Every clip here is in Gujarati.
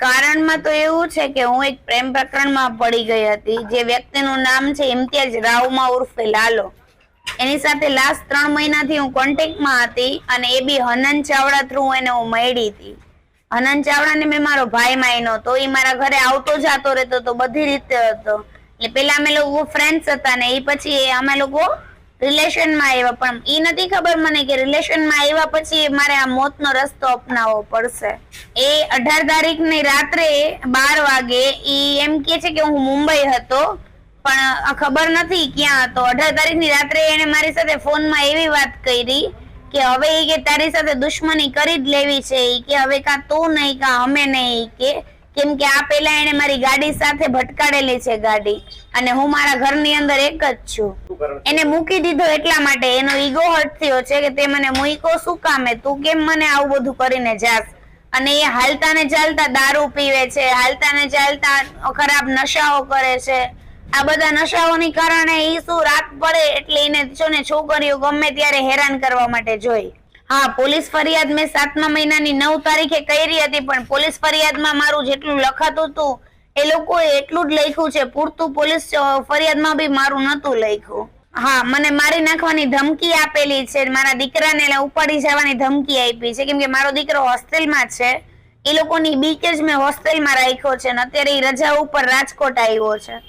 કારણમાં તો એવું છે કે હું એક પ્રેમ પ્રકરણમાં પડી ગઈ હતી. જે વ્યક્તિનું નામ છે ઇમ્તિયાઝ રાઉમા ઉર્ફે લાલો. એની સાથે લાસ્ટ 3 મહિનાથી હું કોન્ટેક્ટમાં હતી અને એ બી હનન ચાવડા થ્રુ એને હું મળી હતી. હનન ચાવડાને મેં મારો ભાઈ માન્યો તો એ મારા ઘરે આવતો જાતો રહેતો તો, બધી રીતે હતો. એટલે પેલા અમે લોકો ફ્રેન્ડ્સ હતા ને એ પછી અમે લોકો રિલેશનમાં આવ્યા. પણ એ નથી ખબર મને કે રિલેશનમાં આવ્યા પછી મારે આ મોતનો રસ્તો અપનાવવો પડશે. એ 18 તારીખની રાત્રે 12 વાગે ઈ એમ કે છે કે હું મુંબઈ હતો પણ ખબર નથી ક્યાં હતો. 18 તારીખની રાત્રે એને મારી સાથે ફોનમાં એવી વાત કરી કે હવે ઈ કે તારી સાથે દુશ્મની કરી જ લેવી છે. ઈ કે હવે કાં તું નહીં કાં અમે નહીં. કે કેમ કે આ પેલા એને મારી ગાડી સાથે ભટકાડેલી છે ગાડી, અને હું મારા ઘરની અંદર એક જ છું. એને મૂકી દીધો એટલા માટે એનો ઈગો હર્ટ થયો છે કે તે મને મૂક્યો શું કામે, તું કેમ મને આવું બધું કરીને જાસ. અને એ હાલતા ને ચાલતા દારૂ પીવે છે, હાલતા ને ચાલતા ખરાબ નશાઓ કરે છે. આ બધા નશાઓની કારણે ઈ શું રાત પડે એટલે એને છોકરીઓ ગમે ત્યારે હેરાન કરવા માટે જોઈ. હા, પોલીસ ફરિયાદ મેં 7મા મહિનાની 9 તારીખે કરી હતી, પણ પોલીસ ફરિયાદમાં મારું જેટલું લખાતું હતું એ લોકોએ એટલું જ લખ્યું છે, પૂરતું પોલીસ ફરિયાદમાં બી મારું નતું લખ્યું. હા, મને મારી નાખવાની ધમકી આપેલી છે, મારા દીકરાને ઉપાડી જવાની ધમકી આપી છે, કેમ કે મારો દીકરો હોસ્ટેલમાં છે. એ લોકોની બીક જ મેં હોસ્ટેલમાં રાખ્યો છે અને અત્યારે એ રજા ઉપર રાજકોટ આવ્યો છે.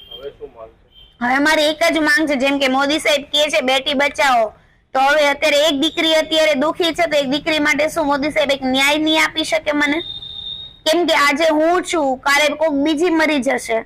હવે મારી એક જ માંગ છે, જેમ કે મોદી સાહેબ કહે છે બેટી બચાવો, તો હવે અત્યારે એક દીકરી અત્યારે દુખી છે તો એક દીકરી માટે શું મોદી સાહેબ એક ન્યાય નહીં આપી શકે મને? કેમ કે આજે હું છું, કાલે કોઈક બીજી મરી જશે.